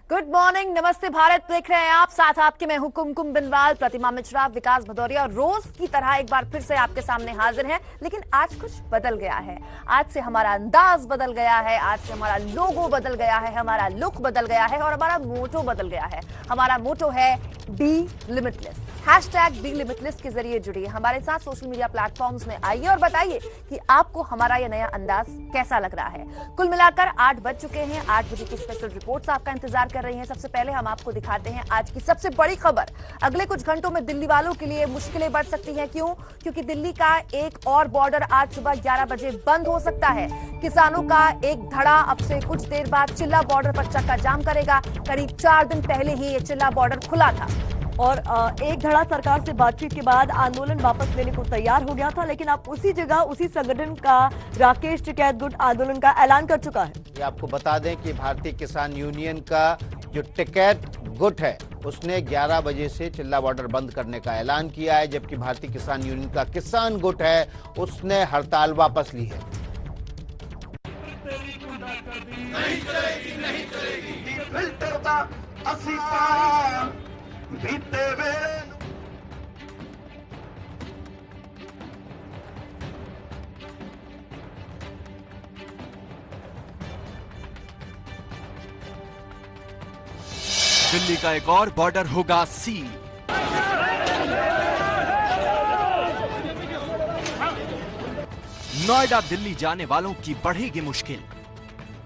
Good morning, नमस्ते भारत देख रहे हैं आप। साथ आपके मैं हूं कुमकुम बिनवाल, प्रतिमा मिश्रा, विकास भदौरिया। रोज की तरह एक बार फिर से आपके सामने हाजिर है, लेकिन आज कुछ बदल गया है। आज से हमारा अंदाज बदल गया है, आज से हमारा लोगो बदल गया है, हमारा लुक बदल गया है और हमारा मोटो बदल गया है। हमारा मोटो है बी लिमिटलेस। #बी लिमिटलेस के जरिए जुड़िए हमारे साथ सोशल मीडिया प्लेटफॉर्म्स में। आइए और बताइए कि आपको हमारा यह नया अंदाज कैसा लग रहा है। कुल मिलाकर 8 बज चुके हैं। 8 बजे की स्पेशल रिपोर्ट्स आपका इंतजार कर रही हैं। सबसे पहले हम आपको दिखाते हैं आज की सबसे बड़ी खबर। अगले कुछ घंटों में दिल्ली वालों के लिए मुश्किलें बढ़ सकती हैं। क्यों? क्योंकि दिल्ली का एक और बॉर्डर आज सुबह 11 बजे बंद हो सकता है। किसानों का एक धड़ा अब से कुछ देर बाद चिल्ला बॉर्डर पर चक्का जाम करेगा। करीब 4 दिन पहले ही ये चिल्ला बॉर्डर खुला था और एक धड़ा सरकार से बातचीत के बाद आंदोलन वापस लेने को तैयार हो गया था, लेकिन अब उसी जगह उसी संगठन का राकेश टिकैत गुट आंदोलन का ऐलान कर चुका है। ये आपको बता दें कि भारतीय किसान यूनियन का जो टिकैत गुट है उसने 11 बजे से चिल्ला बॉर्डर बंद करने का ऐलान किया है, जबकि भारतीय किसान यूनियन का किसान गुट है उसने हड़ताल वापस ली है। नहीं चलेगी, नहीं चलेगी। दिल्ली का एक और बॉर्डर होगा सील। नोएडा दिल्ली जाने वालों की बढ़ेगी मुश्किल।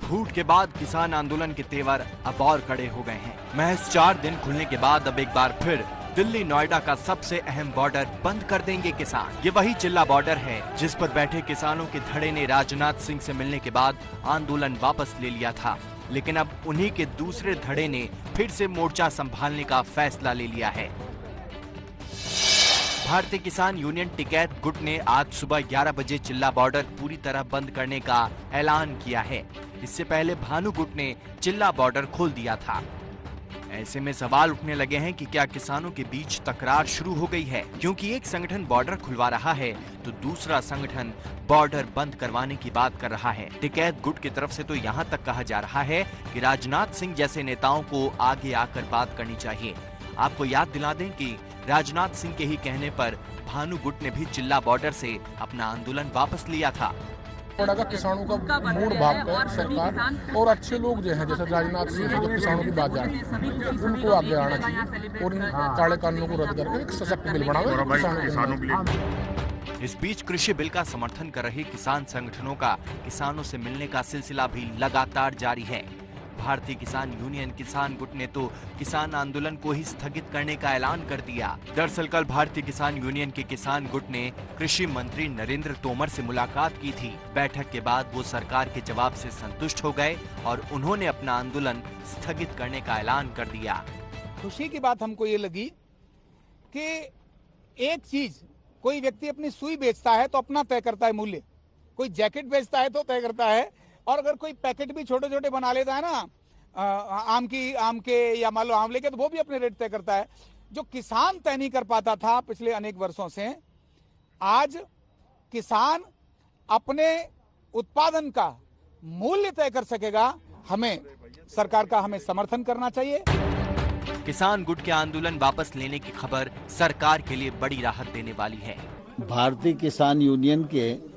फूट के बाद किसान आंदोलन के तेवर अब और कड़े हो गए हैं। महज 4 दिन खुलने के बाद अब एक बार फिर दिल्ली नोएडा का सबसे अहम बॉर्डर बंद कर देंगे किसान। ये वही चिल्ला बॉर्डर है जिस पर बैठे किसानों के धड़े ने राजनाथ सिंह से मिलने के बाद आंदोलन वापस ले लिया था, लेकिन अब उन्हीं के दूसरे धड़े ने फिर से मोर्चा संभालने का फैसला ले लिया है। भारतीय किसान यूनियन टिकैत गुट ने आज सुबह 11 बजे चिल्ला बॉर्डर पूरी तरह बंद करने का ऐलान किया है। इससे पहले भानु गुट ने चिल्ला बॉर्डर खोल दिया था। ऐसे में सवाल उठने लगे हैं कि क्या किसानों के बीच तकरार शुरू हो गई है, क्योंकि एक संगठन बॉर्डर खुलवा रहा है तो दूसरा संगठन बॉर्डर बंद करवाने की बात कर रहा है। टिकैत गुट की तरफ से तो यहाँ तक कहा जा रहा है कि राजनाथ सिंह जैसे नेताओं को आगे आकर बात करनी चाहिए। आपको याद दिला दें कि राजनाथ सिंह के ही कहने पर भानु गुट ने भी चिल्ला बॉर्डर से अपना आंदोलन वापस लिया था। का किसानों का मूड भागता है सरकार, और अच्छे लोग जो हैं जैसे राजनाथ सिंह जो किसानों की बात जाने उनको आगे आना चाहिए और इन काले कानूनों को रद्द करके एक सशक्त बिल बनावे किसानों के लिए। इस बीच कृषि बिल का समर्थन कर रहे किसान संगठनों का किसानों से मिलने का सिलसिला भी लगातार जारी है। भारतीय किसान यूनियन किसान गुट ने तो किसान आंदोलन को ही स्थगित करने का ऐलान कर दिया। दरअसल कल भारतीय किसान यूनियन के किसान गुट ने कृषि मंत्री नरेंद्र तोमर से मुलाकात की थी। बैठक के बाद वो सरकार के जवाब से संतुष्ट हो गए और उन्होंने अपना आंदोलन स्थगित करने का ऐलान कर दिया। खुशी की बात हमको ये लगी कि एक चीज, कोई व्यक्ति अपनी सुई बेचता है तो अपना तय करता है मूल्य, कोई जैकेट बेचता है तो तय करता है, और अगर कोई पैकेट भी छोटे छोटे बना लेता है ना आम के या मान लो आंवले के, तो वो भी अपने रेट तय करता है। जो किसान तय नहीं कर पाता था पिछले अनेक वर्षों से, आज किसान अपने उत्पादन का मूल्य तय कर सकेगा। हमें सरकार का हमें समर्थन करना चाहिए। किसान गुट के आंदोलन वापस लेने की खबर सरकार के लिए बड़ी राहत देने वाली है। भारतीय किसान यूनियन के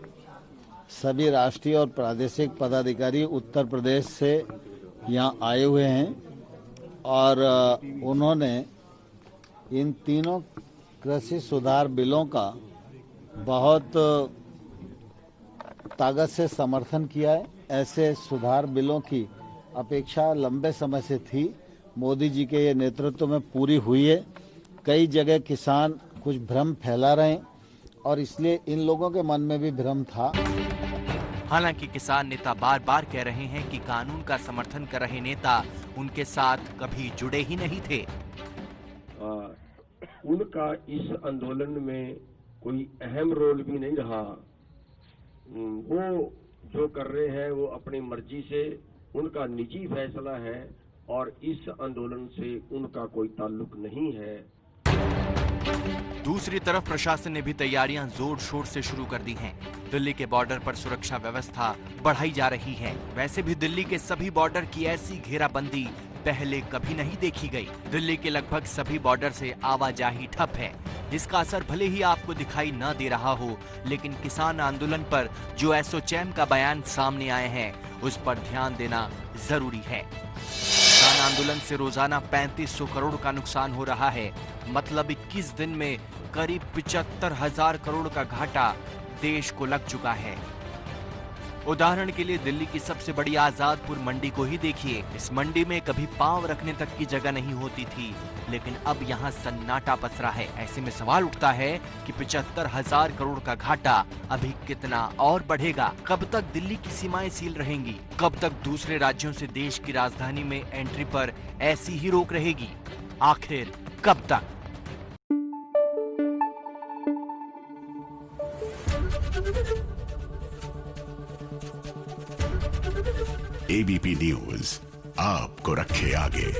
सभी राष्ट्रीय और प्रादेशिक पदाधिकारी उत्तर प्रदेश से यहाँ आए हुए हैं और उन्होंने इन तीनों कृषि सुधार बिलों का बहुत ताकत से समर्थन किया है। ऐसे सुधार बिलों की अपेक्षा लंबे समय से थी, मोदी जी के ये नेतृत्व में पूरी हुई है। कई जगह किसान कुछ भ्रम फैला रहे हैं और इसलिए इन लोगों के मन में भी भ्रम था। हालांकि किसान नेता बार बार कह रहे हैं कि कानून का समर्थन कर रहे नेता उनके साथ कभी जुड़े ही नहीं थे। उनका इस आंदोलन में कोई अहम रोल भी नहीं रहा। वो जो कर रहे हैं वो अपनी मर्जी से, उनका निजी फैसला है और इस आंदोलन से उनका कोई ताल्लुक नहीं है। दूसरी तरफ प्रशासन ने भी तैयारियां जोर शोर से शुरू कर दी हैं। दिल्ली के बॉर्डर पर सुरक्षा व्यवस्था बढ़ाई जा रही है। वैसे भी दिल्ली के सभी बॉर्डर की ऐसी घेराबंदी पहले कभी नहीं देखी गई। दिल्ली के लगभग सभी बॉर्डर से आवाजाही ठप है। इसका असर भले ही आपको दिखाई न दे रहा हो, लेकिन किसान आंदोलन पर जो एसोचैम का बयान सामने आए हैं, उस पर ध्यान देना जरूरी है। किसान आंदोलन से रोजाना 3500 करोड़ का नुकसान हो रहा है। मतलब 21 दिन में करीब 75,000 करोड़ का घाटा देश को लग चुका है। उदाहरण के लिए दिल्ली की सबसे बड़ी आजादपुर मंडी को ही देखिए। इस मंडी में कभी पांव रखने तक की जगह नहीं होती थी, लेकिन अब यहाँ सन्नाटा पसरा है। ऐसे में सवाल उठता है कि 75,000 करोड़ का घाटा अभी कितना और बढ़ेगा? कब तक दिल्ली की सीमाएं सील रहेंगी? कब तक दूसरे राज्यों से देश की राजधानी में एंट्री पर ऐसी ही रोक रहेगी? आखिर कब तक? एबीपी न्यूज आपको रखे आगे।